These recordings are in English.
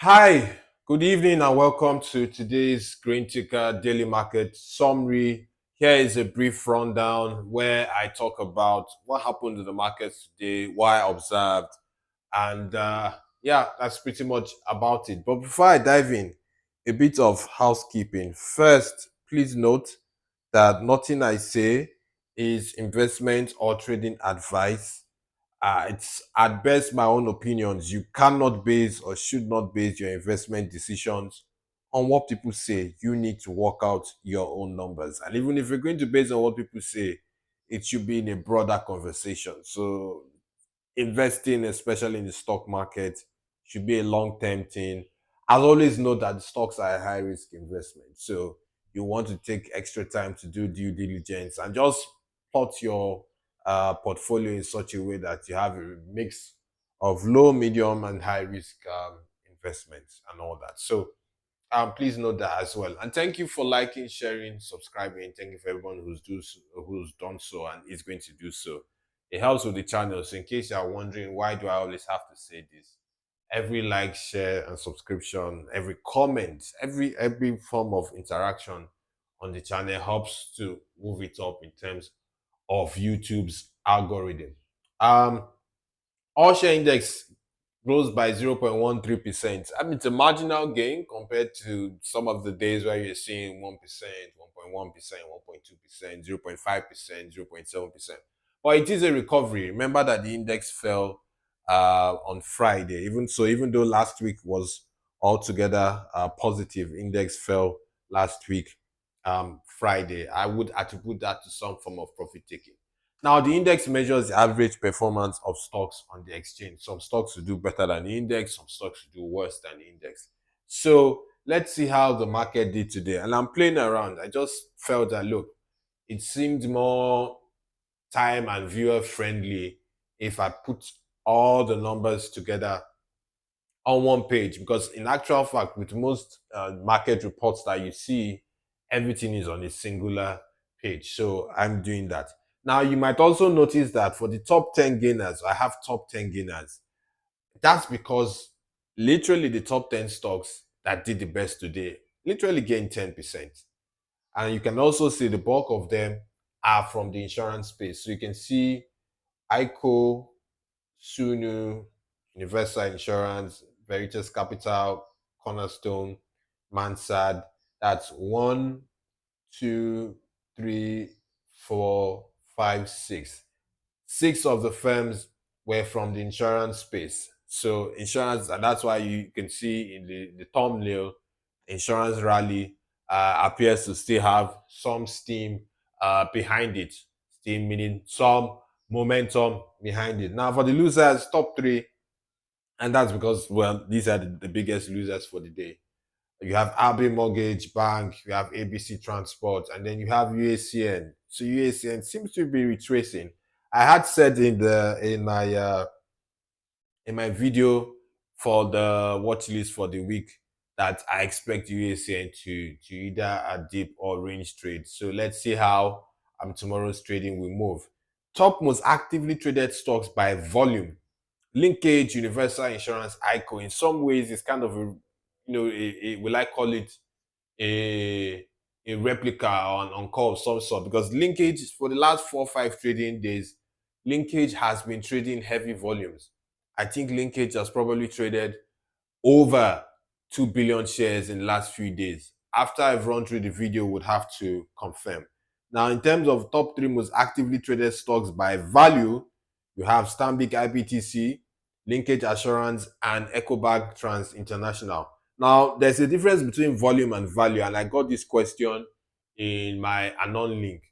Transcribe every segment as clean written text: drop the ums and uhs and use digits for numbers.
Hi, good evening, and welcome to today's Greenticker Daily Market Summary. Here is a brief rundown where I talk about what happened to the markets today, why I observed, and yeah, that's pretty much about it. But before I dive in, a bit of housekeeping. First, please note that nothing I say is investment or trading advice. It's at best my own opinions. You cannot base or should not base your investment decisions on what people say. You need to work out your own numbers. And even if you're going to base on what people say, it should be in a broader conversation. So investing, especially in the stock market, should be a long-term thing. I'll always know that the stocks are a high-risk investment. So you want to take extra time to do due diligence and just plot your portfolio in such a way that you have a mix of low, medium, and high-risk investments and all that. So please note that as well. And thank you for liking, sharing, subscribing. Thank you for everyone who's done so and is going to do so. It helps with the channel. So in case you are wondering why do I always have to say this, every like, share, and subscription, every comment, every form of interaction on the channel helps to move it up in terms of YouTube's algorithm. Um, All share index rose by 0.13%. I mean, it's a marginal gain compared to some of the days where you're seeing 1%, 1.1%, 1.2%, 0.5%, 0.7%. But it is a recovery. Remember that the index fell on Friday. Even though last week was altogether positive, index fell last week, Friday. I would attribute that to some form of profit taking. Now, the index measures the average performance of stocks on the exchange. Some stocks will do better than the index, some stocks will do worse than the index. So let's see how the market did today. And I'm playing around. I just felt that, look, it seemed more time and viewer friendly if I put all the numbers together on one page, because in actual fact, with most market reports that you see, everything is on a singular page. So I'm doing that. Now, you might also notice that for the top 10 gainers, I have top 10 gainers. That's because literally the top 10 stocks that did the best today literally gained 10%. And you can also see the bulk of them are from the insurance space. So you can see ICO, Sunu, Universal Insurance, Veritas Capital, Cornerstone, Mansard. That's one, two, three, four, five, six. Six of the firms were from the insurance space. So insurance, and that's why you can see in the thumbnail, insurance rally appears to still have some steam behind it. Steam meaning some momentum behind it. Now for the losers, top three, and that's because, well, these are the biggest losers for the day. You have AB Mortgage Bank, you have ABC Transport, and then you have UACN. So UACN seems to be retracing. I had said in my video for the watch list for the week that I expect UACN to either a dip or range trade. So let's see how tomorrow's trading will move. Top most actively traded stocks by volume: Linkage, Universal Insurance, ICO. In some ways, it's kind of will I call it a a replica on call of some sort, because Linkage, for the last 4 or 5 trading days, Linkage has been trading heavy volumes. I think Linkage has probably traded over 2 billion shares in the last few days. After I've run through the video, would have to confirm. Now, in terms of top 3 most actively traded stocks by value, you have Stanbic IBTC, Linkage Assurance, and Ecobank Trans International. Now, there's a difference between volume and value, and I got this question in my Anon link.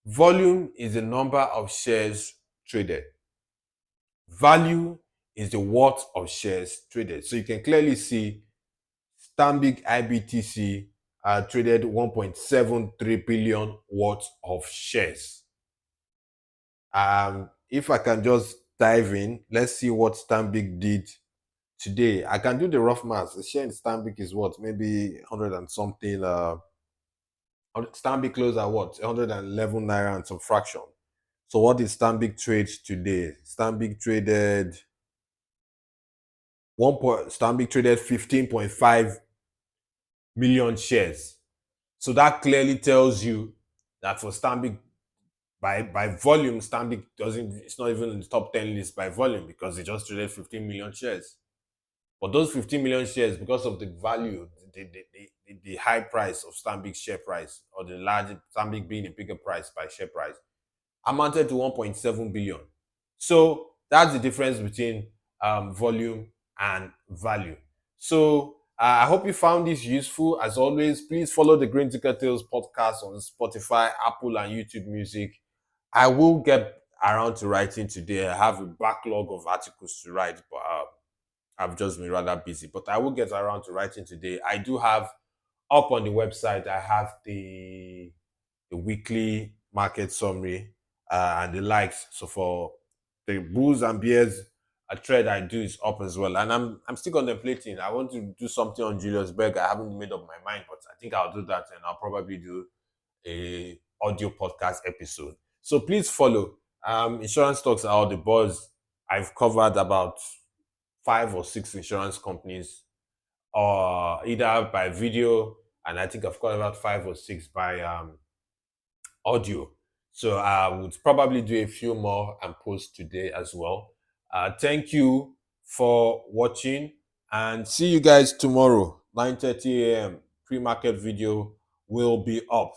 Volume is the number of shares traded. Value is the worth of shares traded. So you can clearly see Stanbic IBTC traded 1.73 billion worth of shares. If I can just dive in, let's see what Stanbic did today. I can do the rough maths. The share in Stanbic is what? Maybe 100 and something. Stanbic closed at what? 111 naira and some fraction. So what did Stanbic trade today? Stanbic traded Stanbic traded 15.5 million shares. So that clearly tells you that for Stanbic, by volume, Stanbic doesn't, it's not even in the top 10 list by volume because it just traded 15 million shares. But those 15 million shares, because of the value, the high price of Stanbic's share price, or the large Stanbic being a bigger price by share price, amounted to 1.7 billion. So that's the difference between volume and value. So I hope you found this useful. As always, please follow the Greenticker Tales podcast on Spotify, Apple, and YouTube Music. I will get around to writing today. I have a backlog of articles to write, but I've just been rather busy. But I will get around to writing today. I do have up on the website, I have the weekly market summary and the likes. So for the bulls and bears, a trade I do is up as well. And I'm still contemplating. I want to do something on Julius Berger. I haven't made up my mind, but I think I'll do that, and I'll probably do a audio podcast episode. So please follow. Insurance talks are all the buzz. I've covered about 5 or 6 insurance companies, or either by video, and I think I've covered about 5 or 6 by audio. So I would probably do a few more and post today as well. Thank you for watching, and see you guys tomorrow, 9:30 a.m. Pre-market video will be up.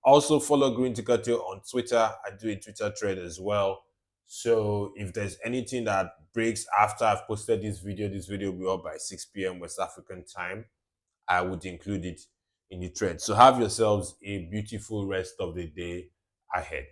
Also follow Green Ticker on Twitter. I do a Twitter thread as well. So if there's anything that breaks after I've posted this video will be up by 6 p.m. West African time. I would include it in the thread. So have yourselves a beautiful rest of the day ahead.